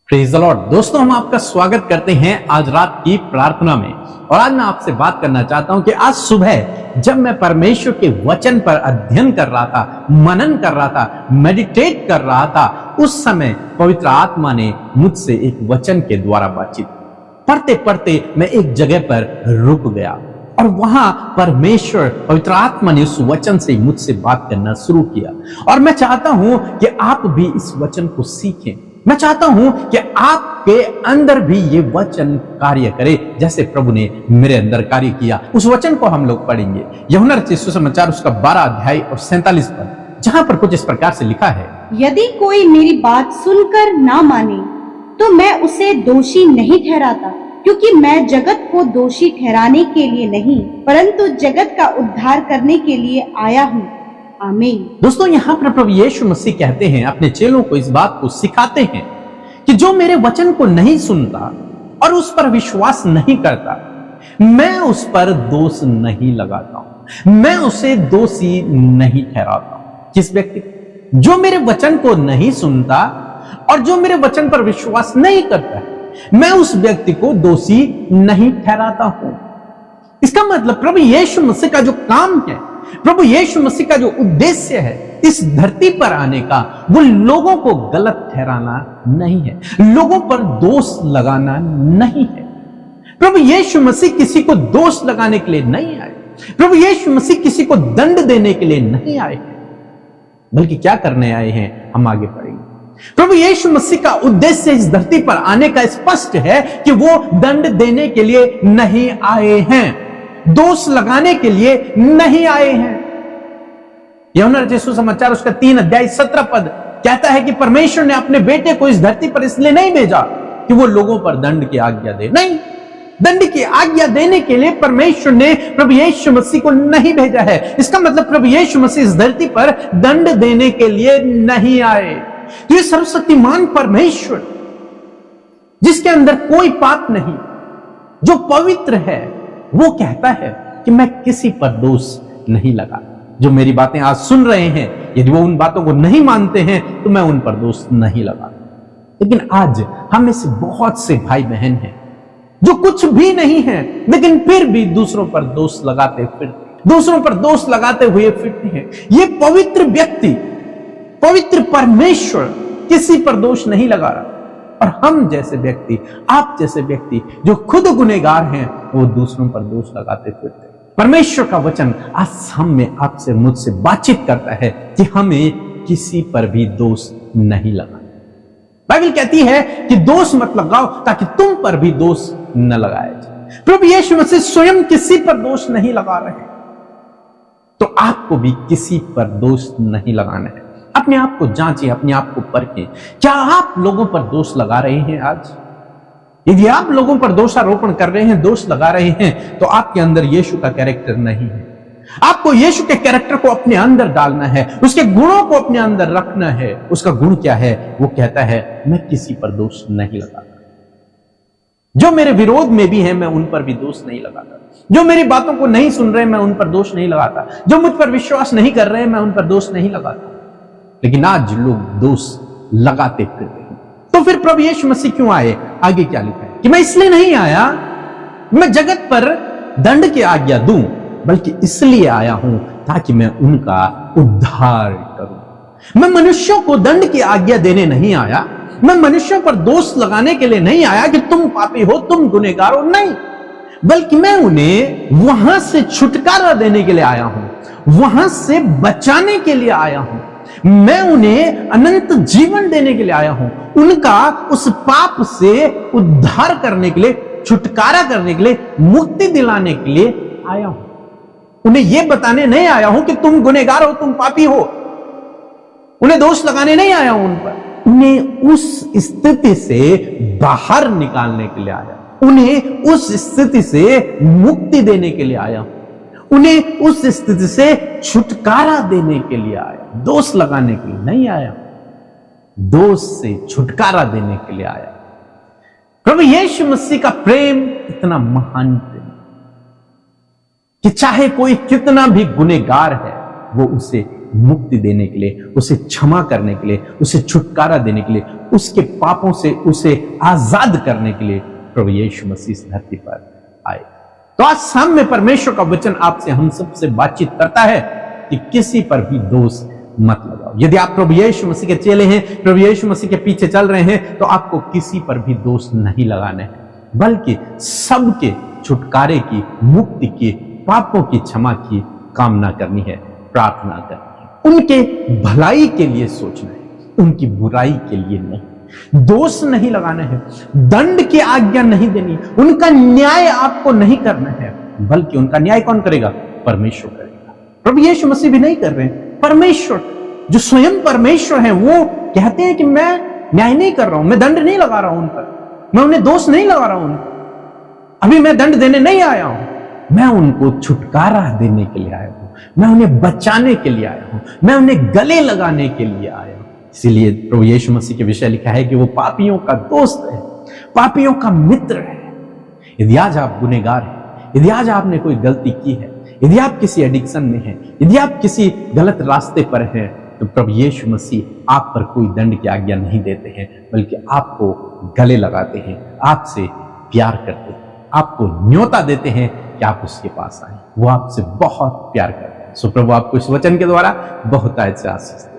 Praise the Lord. दोस्तों, हम आपका स्वागत करते हैं आज रात की प्रार्थना में। और आज मैं आपसे बात करना चाहता हूं कि आज सुबह जब मैं परमेश्वर के वचन पर अध्ययन कर रहा था, मनन कर रहा था, मेडिटेट कर रहा था, उस समय पवित्र आत्मा ने मुझसे एक वचन के द्वारा बातचीत। पढ़ते पढ़ते मैं एक जगह पर रुक गया और वहां परमेश्वर पवित्र आत्मा ने उस वचन से मुझसे बात करना शुरू किया। और मैं चाहता हूं कि आप भी इस वचन को सीखें। मैं चाहता हूं कि आपके अंदर भी ये वचन कार्य करे जैसे प्रभु ने मेरे अंदर कार्य किया। उस वचन को हम लोग पढ़ेंगे, यूहन्ना रचित सुसमाचार उसका 12 अध्याय और 47 पद, जहां पर कुछ इस प्रकार से लिखा है। यदि कोई मेरी बात सुनकर ना माने तो मैं उसे दोषी नहीं ठहराता, क्योंकि मैं जगत को दोषी ठहराने के लिए नहीं परंतु जगत का उद्धार करने के लिए आया हूँ। आमीन। दोस्तों, यहाँ पर प्रभु यीशु मसीह कहते हैं, अपने चेलों को इस बात को सिखाते हैं कि जो मेरे वचन को नहीं सुनता और उस पर विश्वास नहीं करता, मैं उस पर दोष नहीं लगाता हूं, मैं उसे दोषी नहीं ठहराता हूं। किस व्यक्ति? जो मेरे वचन को नहीं सुनता और जो मेरे वचन पर विश्वास नहीं करता है, मैं उस व्यक्ति को दोषी नहीं ठहराता हूं। इसका मतलब प्रभु यीशु मसीह का जो काम है, प्रभु यीशु मसीह का जो उद्देश्य है इस धरती पर आने का, वो लोगों को गलत ठहराना नहीं है, लोगों पर दोष लगाना नहीं है। प्रभु यीशु मसीह किसी को दोष लगाने के लिए नहीं आए, प्रभु यीशु मसीह किसी को दंड देने के लिए नहीं आए हैं, बल्कि क्या करने आए हैं हम आगे पढ़ेंगे। प्रभु यीशु मसीह का उद्देश्य इस धरती पर आने का स्पष्ट है कि वो दंड देने के लिए नहीं आए हैं, दोष लगाने के लिए नहीं आए हैं। यूहन्ना रचित सुसमाचार उसका 3 अध्याय 17 पद कहता है कि परमेश्वर ने अपने बेटे को इस धरती पर इसलिए नहीं भेजा कि वो लोगों पर दंड की आज्ञा दे। नहीं, दंड की आज्ञा देने के लिए परमेश्वर ने प्रभु यीशु मसीह को नहीं भेजा है। इसका मतलब प्रभु यीशु मसीह इस धरती पर दंड देने के लिए नहीं आए। तो ये सर्वशक्तिमान परमेश्वर, जिसके अंदर कोई पाप नहीं, जो पवित्र है, वो कहता है कि मैं किसी पर दोष नहीं लगा। जो मेरी बातें आज सुन रहे हैं, यदि वो उन बातों को नहीं मानते हैं तो मैं उन पर दोष नहीं लगा। लेकिन आज हम में से बहुत से भाई बहन हैं जो कुछ भी नहीं है, लेकिन फिर भी दूसरों पर दोष लगाते फिरते, दूसरों पर दोष लगाते हुए फिरते हैं। ये पवित्र व्यक्ति, पवित्र परमेश्वर किसी पर दोष नहीं लगा रहा। और हम जैसे व्यक्ति, आप जैसे व्यक्ति जो खुद गुनहगार हैं, वो दूसरों पर दोष लगाते फिरते। परमेश्वर का वचन आज हम में, आपसे, मुझसे बातचीत करता है कि हमें किसी पर भी दोष नहीं लगाना। बाइबल कहती है कि दोष मत लगाओ ताकि तुम पर भी दोष न लगाया जाए। प्रभु यीशु मसीह स्वयं किसी पर दोष नहीं लगा रहे, तो आपको भी किसी पर दोष नहीं लगाना है। अपने आप को जांचिए, अपने आप को परखें। क्या आप लोगों पर दोष लगा रहे हैं आज? यदि आप लोगों पर दोषारोपण कर रहे हैं, दोष लगा रहे हैं, तो आपके अंदर यीशु का कैरेक्टर नहीं है। आपको यीशु के कैरेक्टर को अपने अंदर डालना है, उसके गुणों को अपने अंदर रखना है। उसका गुण क्या है? वो कहता है, मैं किसी पर दोष नहीं लगाता। जो मेरे विरोध में भी है, मैं उन पर भी दोष नहीं लगाता। जो मेरी बातों को नहीं सुन रहे, मैं उन पर दोष नहीं लगाता। जो मुझ पर विश्वास नहीं कर रहे, मैं उन पर दोष नहीं लगाता। लेकिन आज लोग दोष लगाते फिरते हैं। तो फिर प्रभु यीशु मसीह क्यों आए? आगे क्या लिखा है कि मैं इसलिए नहीं आया मैं जगत पर दंड की आज्ञा दूं, बल्कि इसलिए आया हूं ताकि मैं उनका उद्धार करूं। मैं मनुष्यों को दंड की आज्ञा देने नहीं आया, मैं मनुष्यों पर दोष लगाने के लिए नहीं आया कि तुम पापी हो, तुम गुनहगार हो, नहीं, बल्कि मैं उन्हें वहां से छुटकारा देने के लिए आया हूं, वहां से बचाने के लिए आया हूं। मैं उन्हें अनंत जीवन देने के लिए आया हूं, उनका उस पाप से उद्धार करने के लिए, छुटकारा करने के लिए, मुक्ति दिलाने के लिए आया हूं। उन्हें यह बताने नहीं आया हूं कि तुम गुनहगार हो, तुम पापी हो। उन्हें दोष लगाने नहीं आया हूं उन पर, उन्हें उस स्थिति से बाहर निकालने के लिए आया, उन्हें उस स्थिति से मुक्ति देने के लिए आया हूं, उन्हें उस स्थिति से छुटकारा देने के लिए आया। दोष लगाने के लिए नहीं आया, दोष से छुटकारा देने के लिए आया। प्रभु यीशु मसीह का प्रेम इतना महान प्रेम कि चाहे कोई कितना भी गुनहगार है, वो उसे मुक्ति देने के लिए, उसे क्षमा करने के लिए, उसे छुटकारा देने के लिए, उसके पापों से उसे आजाद करने के लिए प्रभु यीशु मसीह इस धरती पर आए। तो आज शाम में परमेश्वर का वचन आपसे हम सबसे बातचीत करता है कि किसी पर भी दोष मत लगाओ। यदि आप प्रभु यीशु मसीह के चेले हैं, प्रभु यीशु मसीह के पीछे चल रहे हैं, तो आपको किसी पर भी दोष नहीं लगाने हैं, बल्कि सबके छुटकारे की, मुक्ति की, पापों की क्षमा की कामना करनी है, प्रार्थना करनी है। उनके भलाई के लिए सोचना है, उनकी बुराई के लिए नहीं। दोष नहीं लगाना है, दंड की आज्ञा नहीं देनी, उनका न्याय आपको नहीं करना है, बल्कि उनका न्याय कौन करेगा? परमेश्वर करेगा। प्रभु यीशु मसीह भी नहीं कर रहे हैं, परमेश्वर जो स्वयं परमेश्वर है वो कहते हैं कि मैं न्याय नहीं कर रहा हूं, मैं दंड नहीं लगा रहा हूं उन पर, मैं उन्हें दोष नहीं लगा रहा हूं उन पर, अभी मैं दंड देने नहीं आया हूं, मैं उनको छुटकारा देने के लिए आया हूं, मैं उन्हें बचाने के लिए आया हूं, मैं उन्हें गले लगाने के लिए आया हूं। इसीलिए प्रभु यीशु मसीह के विषय लिखा है कि वो पापियों का दोस्त है, पापियों का मित्र है। यदि आज आप गुनहगार हैं, यदि आज आपने कोई गलती की है, यदि आप किसी एडिक्शन में हैं, यदि आप किसी गलत रास्ते पर हैं, तो प्रभु यीशु मसीह आप पर कोई दंड की आज्ञा नहीं देते हैं, बल्कि आपको गले लगाते हैं, आपसे प्यार करते हैं, आपको न्योता देते हैं कि आप उसके पास आए। वो आपसे बहुत प्यार करते हैं। सो प्रभु आपको इस वचन के द्वारा बहुत अच्छे आशीष